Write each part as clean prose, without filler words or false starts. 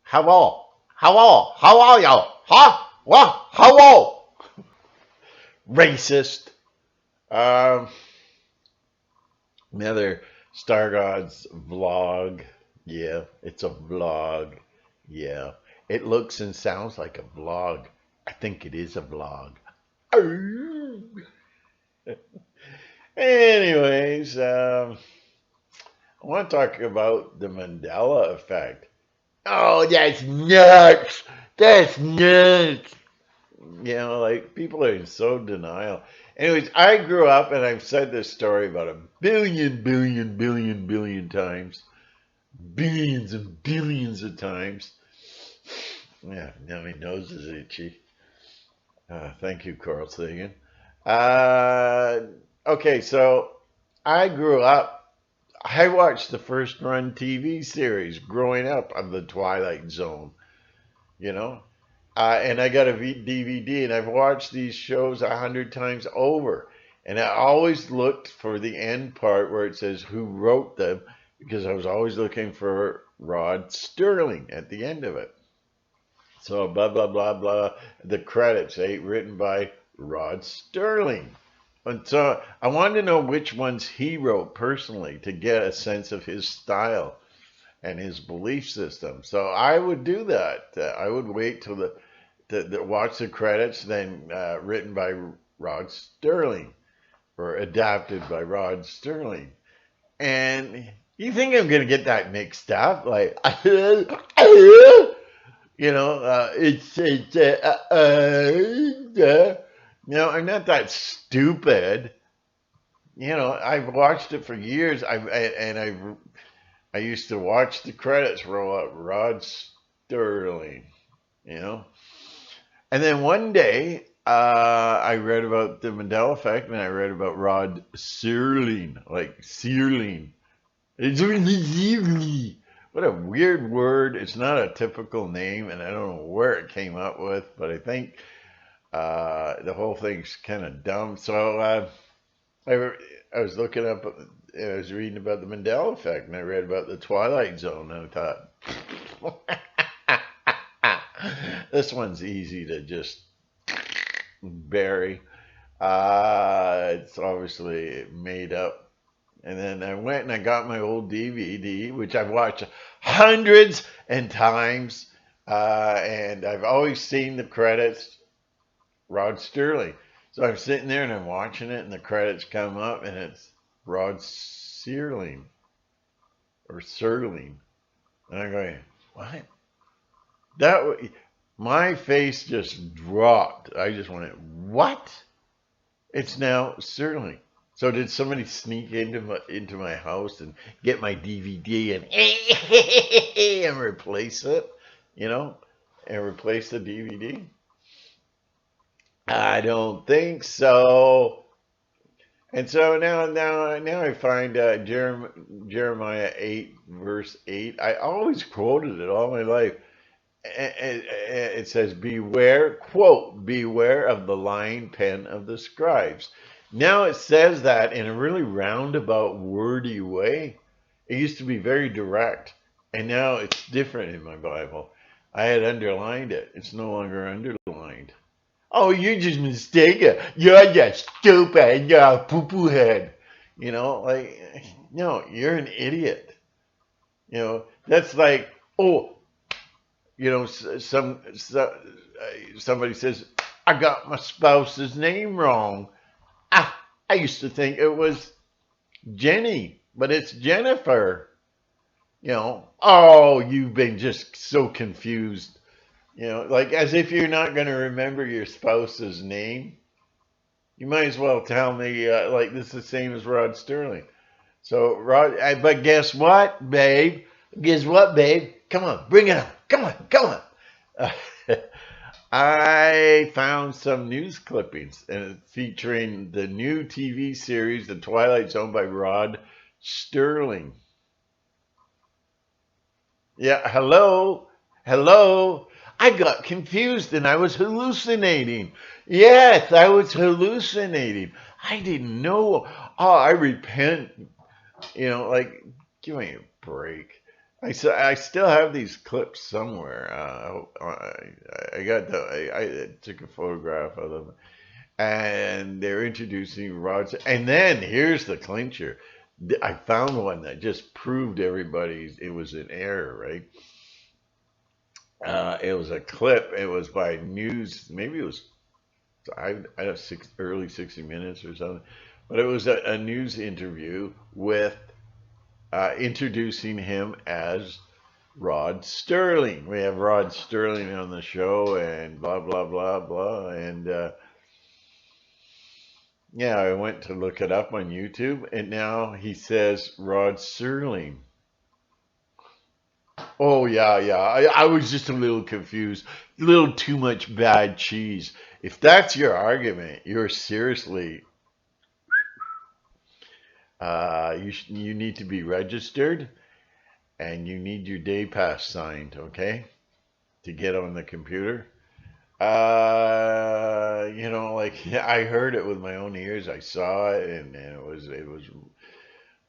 Hello, hello, how are you? Huh? What? Hello, racist. Um, Another Stargods vlog. Yeah, it's a vlog. Yeah, it looks and sounds like a vlog. I think it is a vlog. Anyways, I want to talk about the Mandela effect. Oh, that's nuts. That's nuts. Like people are in so denial. Anyways, I grew up and I've said this story about a billion times, billions and billions of times. Yeah, now my nose is itchy. Thank you, Carl Sagan. Uh, okay, so I grew up. I watched the first run TV series growing up on the Twilight Zone. You know, and I got a DVD, and I've watched these shows 100 times over. And I always looked for the end part where it says who wrote them, because I was always looking for Rod Sterling at the end of it. So blah blah blah blah. The credits, written by Rod Sterling. And so I wanted to know which ones he wrote personally to get a sense of his style and his belief system. So I would do that. I would wait till the watch the credits, then written by Rod Sterling or adapted by Rod Sterling. And you think I'm gonna get that mixed up? Like, no, I'm not that stupid. I've watched it for years. I used to watch the credits roll up. Rod Sterling, you know. And then one day, I read about the Mandela effect, and I read about Rod Serling, like Searling. It's really Searling. What a weird word. It's not a typical name, and I don't know where it came up with, but I think the whole thing's kind of dumb. So I, I was looking up, I was reading about the Mandela effect, and I read about the Twilight Zone, and I thought, this one's easy to just bury. It's obviously made up. And then I went and I got my old DVD, which I've watched hundreds and times, and I've always seen the credits, Rod Sterling. So I'm sitting there and I'm watching it, and the credits come up, and it's Rod Searling or Serling, and I'm going, what? My face just dropped. I just went, what? It's now Serling. So did somebody sneak into my house and get my DVD and and replace it, you know, and replace the DVD? I don't think so. And so now I find Jeremiah 8 verse 8. I always quoted it all my life. It says, beware, quote, beware of the lying pen of the scribes. Now it says that in a really roundabout, wordy way. It used to be very direct, and now it's different in my Bible. I had underlined it. It's no longer underlined. Oh, you're just mistaken. You're just stupid. You're a poo-poo head. Like, no, you're an idiot. That's like, oh, somebody says, I got my spouse's name wrong. I used to think it was Jenny, but it's Jennifer. Oh, you've been just so confused. Like as if you're not going to remember your spouse's name. You might as well tell me, like this is the same as Rod Sterling. So, but guess what, babe? Guess what, babe? Come on, bring it on. Come on, come on. I found some news clippings featuring the new TV series, The Twilight Zone by Rod Sterling. Yeah, hello, hello. I got confused and I was hallucinating. Yes, I was hallucinating. I didn't know. Oh, I repent. Like, give me a break. I still have these clips somewhere. I got I took a photograph of them, and they're introducing rods. And then here's the clincher. I found one that just proved everybody it was an error, right? It was a clip. It was by news. Maybe it was I don't early 60 Minutes or something, but it was a news interview with introducing him as Rod Sterling. We have Rod Sterling on the show, and blah blah blah blah. And yeah, I went to look it up on YouTube, and now he says Rod Sterling. Oh yeah, yeah. I was just a little confused, a little too much bad cheese. If that's your argument, you're seriously you need to be registered, and you need your day pass signed, okay, to get on the computer. Like I heard it with my own ears. I saw it, and it was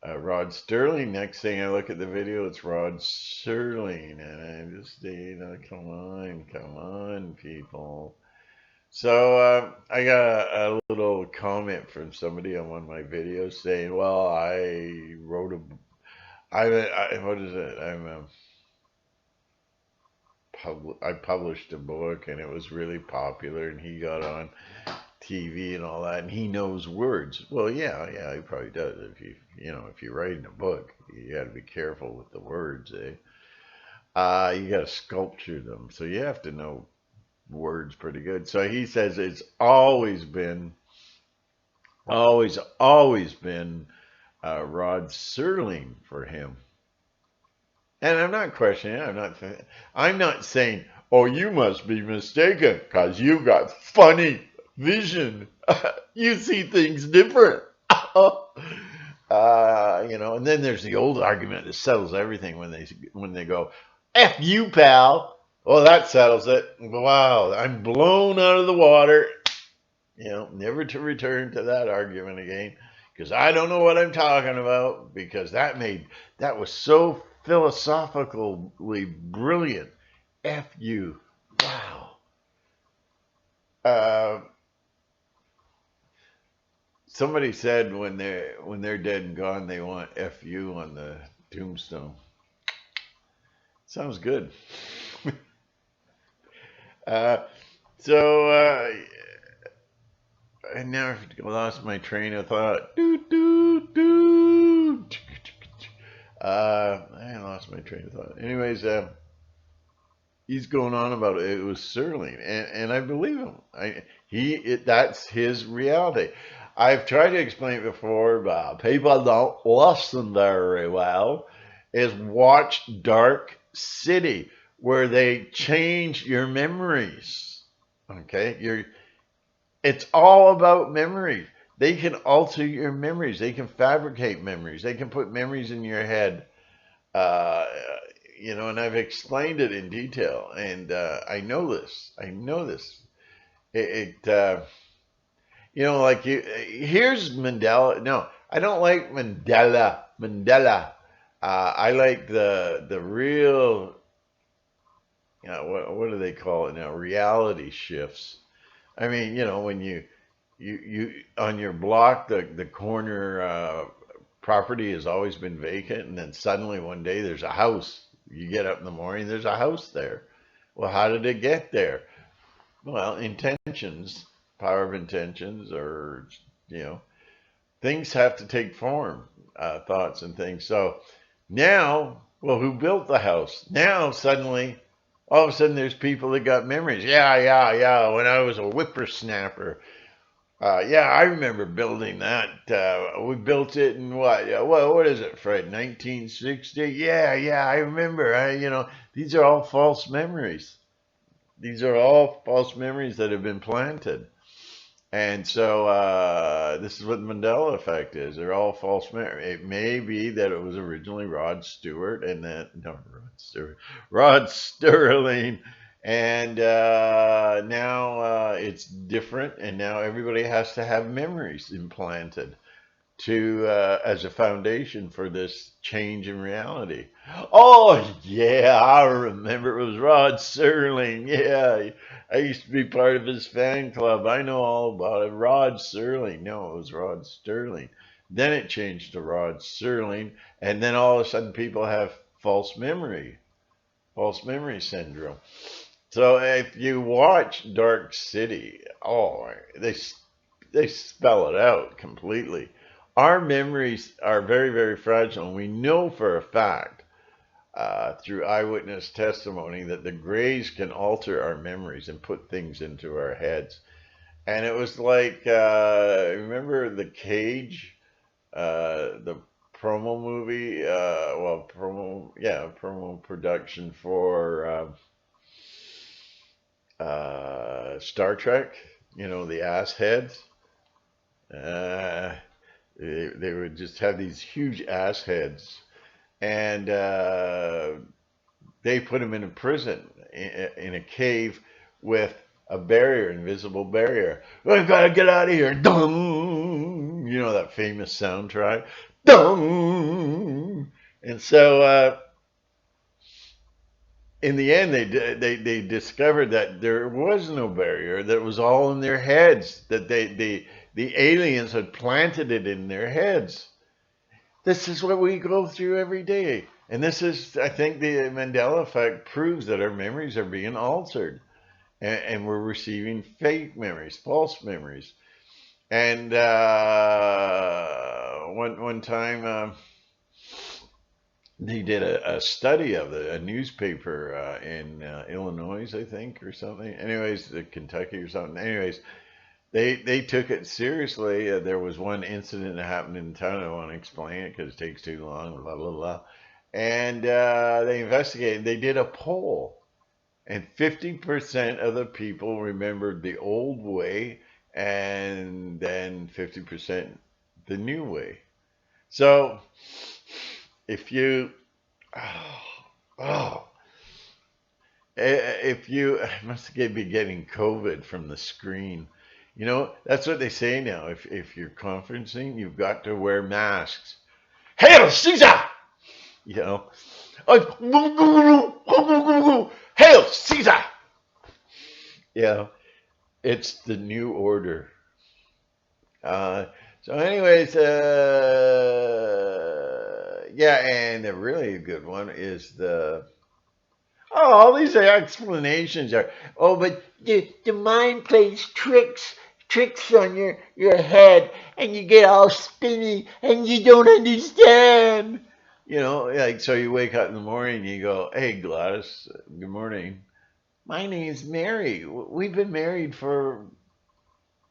Rod Sterling. Next thing I look at the video, it's Rod Sterling, and I just come on, people. So I got a little comment from somebody on one of my videos saying, "Well, I wrote a, I what is it? I published a book, and it was really popular, and he got on TV and all that, and he knows words." Well, yeah, yeah, he probably does. If you're writing a book, you got to be careful with the words, eh? You got to sculpture them, so you have to know words pretty good. So he says it's always been Rod Serling for him. And I'm not questioning it. I'm not saying, "Oh, you must be mistaken because you got funny vision. You see things different." And then there's the old argument that settles everything when they go, "F you, pal." Well, that settles it. Wow, I'm blown out of the water. Never to return to that argument again, because I don't know what I'm talking about, because that was so philosophically brilliant. F you. Wow. Uh, Somebody said when they're dead and gone, they want F you on the tombstone. Sounds good. uh, so I now lost my train of thought. I lost my train of thought. Anyways, he's going on about it. It was Sterling, and I believe him. That's his reality. I've tried to explain it before, but people don't listen very well. Is watch Dark City, where they change your memories. Okay, it's all about memory. They can alter your memories. They can fabricate memories. They can put memories in your head. Uh, and I've explained it in detail. And I know this. I know this. Like here's Mandela. No, I don't like Mandela. Mandela. I like the real. What do they call it now? Reality shifts. I mean, when you on your block, the corner property has always been vacant, and then suddenly one day there's a house. You get up in the morning, there's a house there. Well, how did it get there? Well, intentions, power of intentions, or you know, things have to take form, thoughts and things. So now, well, who built the house? Now suddenly, all of a sudden, there's people that got memories. Yeah, yeah, yeah. When I was a whippersnapper, yeah, I remember building that. We built it in what? What is it, Fred? 1960? Yeah, yeah, I remember. These are all false memories. These are all false memories that have been planted. And so this is what the Mandela effect is. They're all false memories. It may be that it was originally Rod Stewart and then, no, Rod Stewart, Rod Sterling. And now it's different. And now everybody has to have memories implanted. to as a foundation for this change in reality. Oh yeah, I remember it was Rod Serling. Yeah, I used to be part of his fan club. I know all about it. Rod Serling. No, it was Rod Sterling. Then it changed to Rod Serling, and then all of a sudden people have false memory syndrome. So if you watch Dark City, oh, they spell it out completely. Our memories are very, very fragile, and we know for a fact through eyewitness testimony that the grays can alter our memories and put things into our heads. And it was like, remember The Cage, the promo movie? Promo production for Star Trek. You know, the ass heads. Uh, they would just have these huge ass heads, and they put him in a prison in a cave with a barrier, invisible barrier. I've got to get out of here. Dum! You know that famous soundtrack. Dum! And so in the end, they discovered that there was no barrier. That it was all in their heads. That the aliens had planted it in their heads. This is what we go through every day. And this is, I think, the Mandela effect proves that our memories are being altered, and we're receiving fake memories, false memories. And one time they did a study of it, a newspaper in Illinois, I think, or something. Anyways, Kentucky or something. Anyways, they took it seriously. There was one incident that happened in town. I don't want to explain it because it takes too long. Blah blah blah. And they investigated. They did a poll, and 50% of the people remembered the old way, and then 50% the new way. So if you, oh, oh, if you I must be getting COVID from the screen. You know, that's what they say now. If you're conferencing, you've got to wear masks. Hail Caesar! You know, Hail Caesar! Yeah, it's the new order. Uh, so, anyways, yeah, and a really good one is all these explanations are, oh, but the mind plays tricks on your head, and you get all spinny, and you don't understand. You know, like, so you wake up in the morning and you go, hey, Gladys, good morning. My name's Mary. We've been married for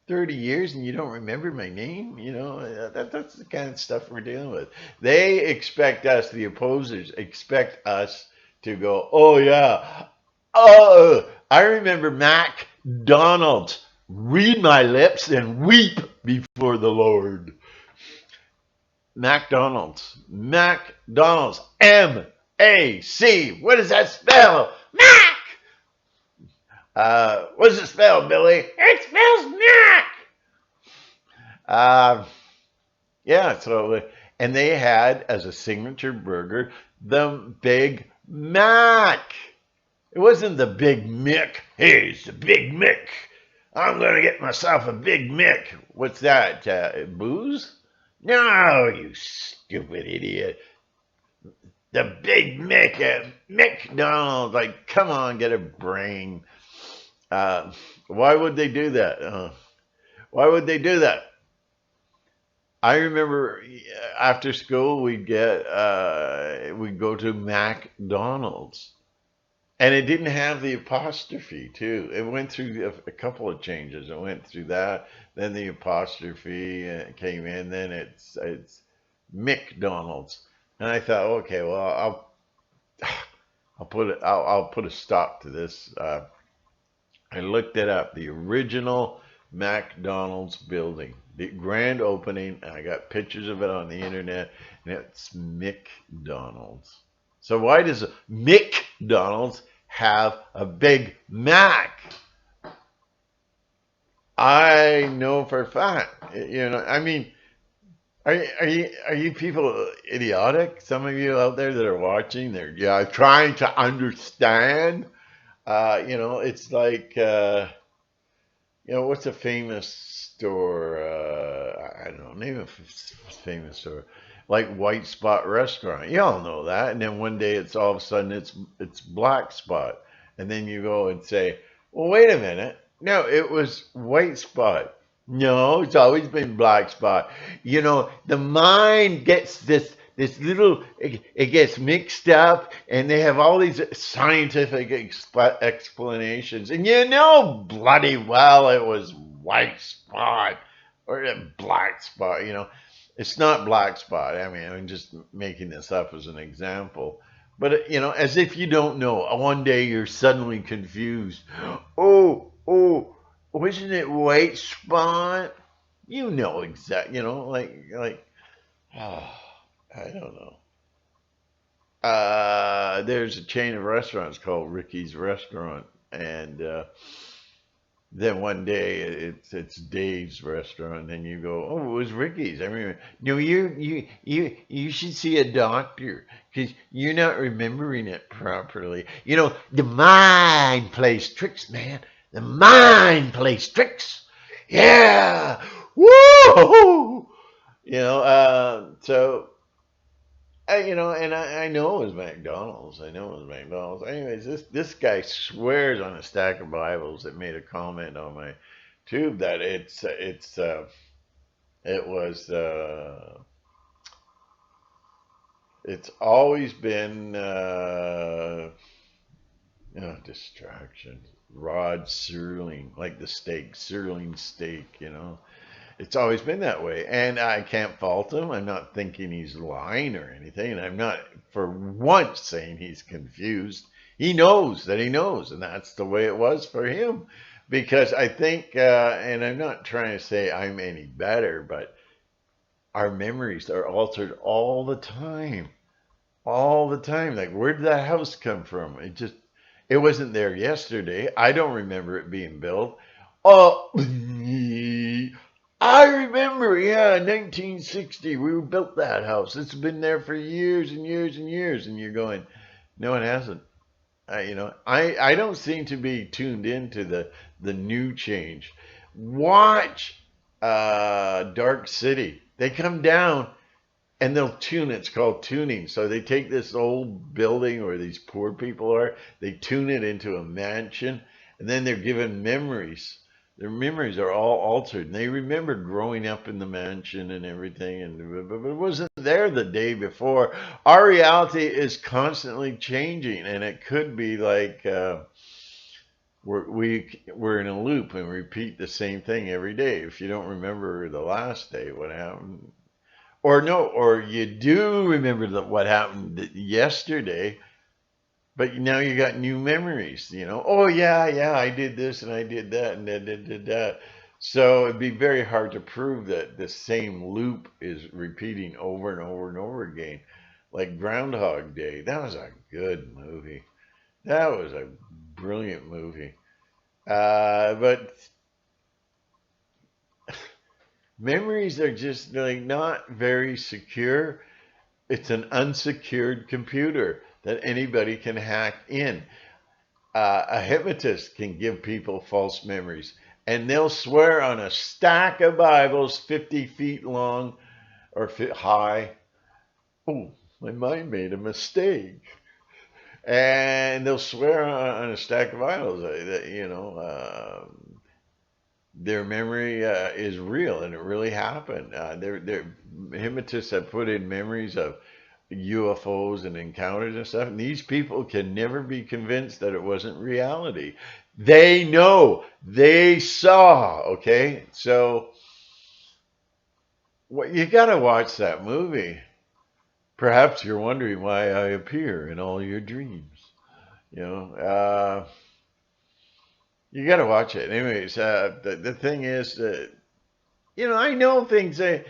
30 years and you don't remember my name? You know, that's the kind of stuff we're dealing with. They expect us, the opposers, expect us to go, oh, yeah. I remember MacDonald's. Read my lips and weep before the Lord. MacDonald's. M-A-C. What does that spell? Mac. What does it spell, Billy? It spells Mac. Yeah, so, and they had as a signature burger the Big Mac. It wasn't the Big Mick. Hey, it's the Big Mick. I'm going to get myself a Big Mick. What's that? Booze? No, you stupid idiot. The Big Mick at McDonald's. Like, come on, get a brain. Why would they do that? Why would they do that? I remember after school we'd go to McDonald's, and it didn't have the apostrophe too. It went through a couple of changes. It went through that, then the apostrophe came in, then it's McDonald's, and I thought, okay, well I'll put a stop to this. I looked it up. The original McDonald's building, the grand opening, and I got pictures of it on the internet, and it's McDonald's. So why does McDonald's have a Big Mac? I know for a fact. You know, I mean, Are you people idiotic? Some of you out there that are watching, they're trying to understand. It's like what's a famous store? I don't know, name a famous store. Like White Spot Restaurant. You all know that. And then one day it's all of a sudden it's Black Spot. And then you go and say, well, wait a minute. No, it was White Spot. No, it's always been Black Spot. The mind gets this little it gets mixed up, and they have all these scientific explanations, and bloody well it was White Spot or a Black Spot. It's not Black Spot. I mean, I'm just making this up as an example. But as if you don't know, one day you're suddenly confused. Oh, wasn't it White Spot? Exact. Like oh, I don't know. There's a chain of restaurants called Ricky's Restaurant, and then one day it's Dave's Restaurant, and you go, oh, it was Ricky's. I mean, no, you should see a doctor because you're not remembering it properly. The mind plays tricks, man. The mind plays tricks. Yeah, woo! So and I know it was McDonald's. I know it was McDonald's. Anyways, this guy swears on a stack of Bibles that made a comment on my tube that it's always been distraction. Rod Serling, like the steak, Serling steak. It's always been that way. And I can't fault him. I'm not thinking he's lying or anything. And I'm not for once saying he's confused. He knows that he knows. And that's the way it was for him. Because I think, and I'm not trying to say I'm any better, but our memories are altered all the time. All the time. Like, where did that house come from? It wasn't there yesterday. I don't remember it being built. Oh, I remember, 1960, we built that house. It's been there for years and years and years. And you're going, no, it hasn't. I don't seem to be tuned into the new change. Watch Dark City. They come down and they'll tune. It's called tuning. So they take this old building where these poor people are, they tune it into a mansion, and then they're given memories. Their memories are all altered, and they remember growing up in the mansion and everything, but it wasn't there the day before. Our reality is constantly changing, and it could be like we're in a loop and repeat the same thing every day. If you don't remember the last day, what happened, or you do remember what happened yesterday. But now you got new memories, Oh yeah, I did this and I did that and I did that. So it'd be very hard to prove that the same loop is repeating over and over and over again. Like Groundhog Day. That was a good movie. That was a brilliant movie. But memories are just like not very secure. It's an unsecured computer that anybody can hack in. A hypnotist can give people false memories, and they'll swear on a stack of Bibles 50 feet long or high. Oh, my mind made a mistake. And they'll swear on a stack of Bibles that, their memory is real and it really happened. Their hypnotists have put in memories of UFOs and encounters and stuff. And these people can never be convinced that it wasn't reality. They know, they saw. Okay, so you got to watch that movie. Perhaps you're wondering why I appear in all your dreams. You got to watch it. Anyways, the thing is that I know things that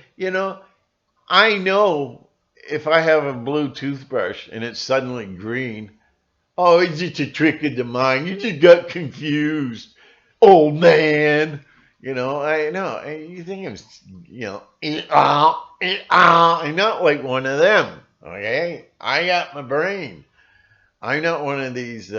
I know. If I have a blue toothbrush and it's suddenly green, oh, it's just a trick of the mind. You just got confused, old man. You know, I know. You think I'm, you know, I'm not like one of them. Okay, I got my brain. I'm not one of these, you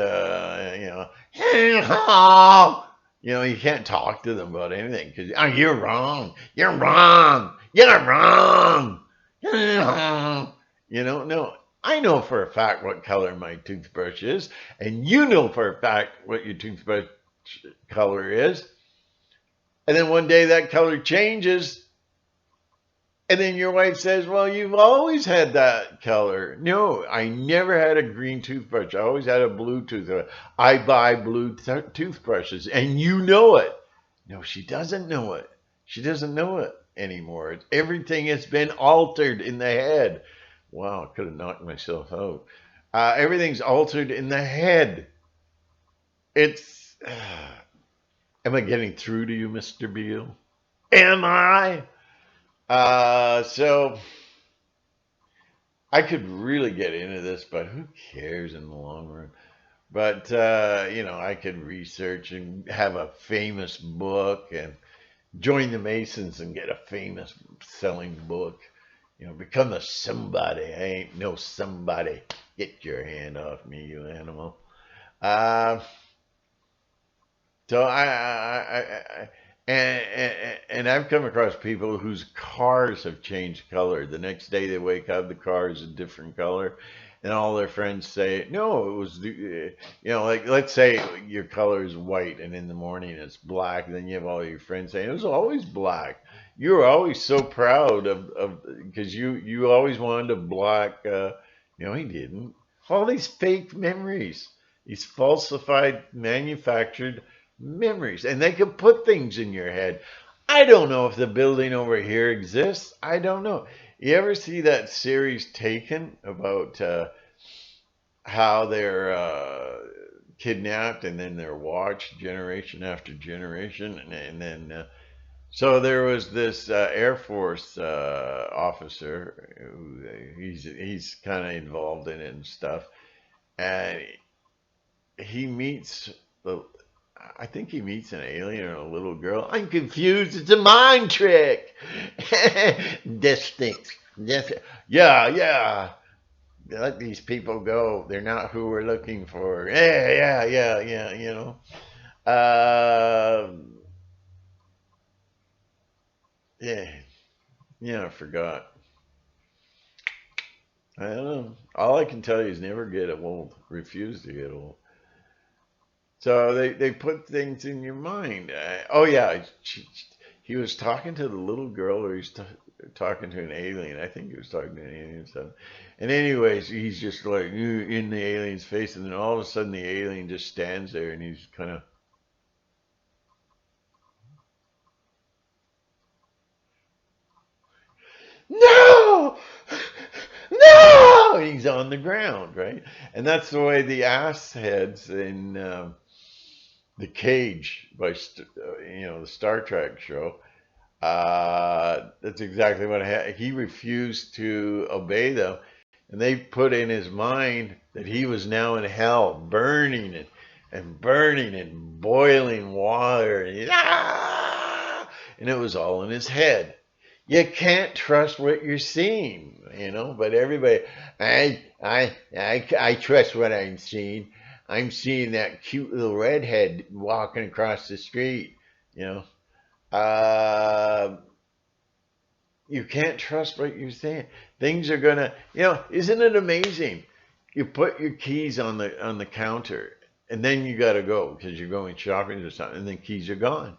can't talk to them about anything because you're wrong. You're wrong. You're wrong. No. I know for a fact what color my toothbrush is, and you know for a fact what your toothbrush color is. And then one day that color changes, and then your wife says, "Well, you've always had that color." No, I never had a green toothbrush. I always had a blue toothbrush. I buy blue toothbrushes, and you know it. No, she doesn't know it. She doesn't know it anymore. Everything has been altered in the head. Wow, I could have knocked myself out. Everything's altered in the head. It's. Am I getting through to you, Mr. Beale? Am I? So I could really get into this, but who cares in the long run? But I could research and have a famous book and join the Masons and get a famous selling book. Become a somebody. I ain't no somebody. Get your hand off me, you animal. Uh, so and I've come across people whose cars have changed color. The next day they wake up, the car is a different color, and all their friends say, "No, it was like let's say your color is white, and in the morning it's black." And then you have all your friends saying, "It was always black." You were always so proud of because you always wanted a black. No, he didn't. All these fake memories, these falsified, manufactured memories, and they can put things in your head. I don't know if the building over here exists. I don't know. You ever see that series Taken about how they're kidnapped and then they're watched generation after generation, and then so there was this Air Force officer who he's kind of involved in it and stuff, and he meets the I think he meets an alien or a little girl. I'm confused. It's a mind trick. This stinks. This, yeah. Let these people go. They're not who we're looking for. Yeah. Uh, yeah. I forgot. I don't know. All I can tell you is never get old. Refuse to get old. So they put things in your mind. Oh yeah, he was talking to the little girl, or he's talking to an alien. I think he was talking to an alien. So, and anyways, he's just like in the alien's face, and then all of a sudden the alien just stands there, and he's kind of no, no. And he's on the ground, right? And that's the way the ass heads in the Cage by the Star Trek show. That's exactly what he refused to obey them, and they put in his mind that he was now in hell, burning in boiling water, and it was all in his head. You can't trust what you're seeing, But everybody, I trust what I'm seeing. I'm seeing that cute little redhead walking across the street, you know. Uh, you can't trust what you're saying. Things are gonna, isn't it amazing? You put your keys on the counter, and then you gotta go because you're going shopping or something, and the keys are gone.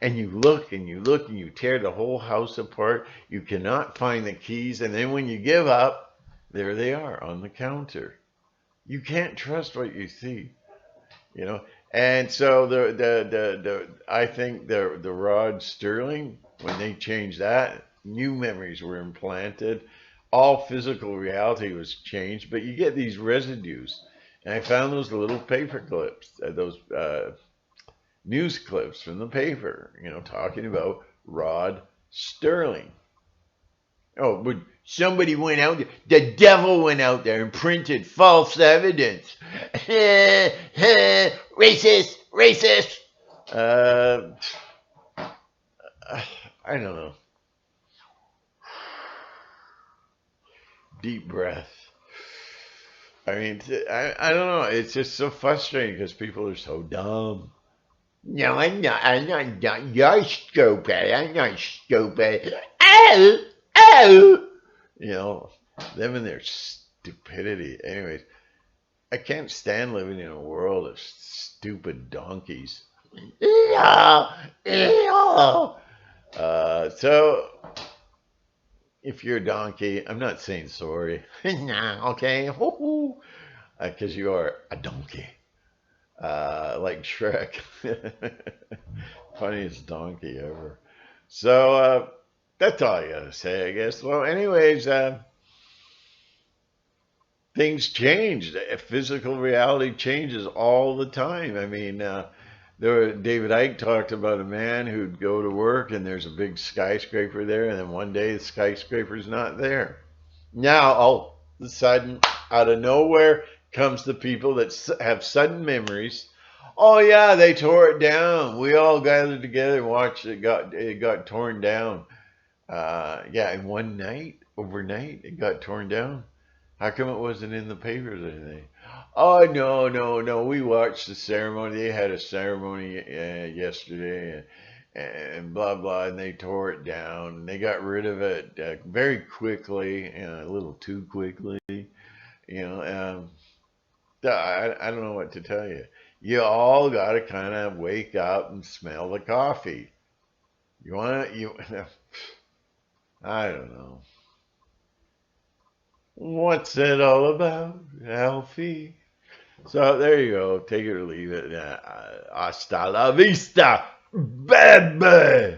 And you look and you look and you tear the whole house apart. You cannot find the keys, and then when you give up, there they are on the counter. You can't trust what you see, you know. And so the I think the Rod Sterling, when they changed that, new memories were implanted. All physical reality was changed, but you get these residues. And I found those little paper clips, those news clips from the paper, talking about Rod Sterling. Oh, but somebody went out there. The devil went out there and printed false evidence. Racist. Uh, I don't know. Deep breath. I mean, I don't know. It's just so frustrating because people are so dumb. No, I'm not. I'm not dumb. You're stupid. I'm not stupid. Oh, oh. You know, them and their stupidity. Anyways, I can't stand living in a world of stupid donkeys. Yeah, yeah. So if you're a donkey, I'm not saying sorry. Nah, okay, because you are a donkey, like Shrek, funniest donkey ever. So that's all I gotta say, I guess. Well, anyways, things change. Physical reality changes all the time. I mean, David Icke talked about a man who'd go to work and there's a big skyscraper there, and then one day the skyscraper's not there. Now, all of a sudden, out of nowhere, comes the people that have sudden memories. Oh yeah, they tore it down. We all gathered together and watched it got torn down. Yeah, in one night, overnight, it got torn down. How come it wasn't in the papers or anything? Oh no, no, no. We watched the ceremony. They had a ceremony yesterday, and blah blah, and they tore it down. And they got rid of it very quickly, a little too quickly. I don't know what to tell you. You all got to kind of wake up and smell the coffee. You want to you. I don't know. What's it all about, Alfie? So there you go. Take it or leave it. Hasta la vista, baby.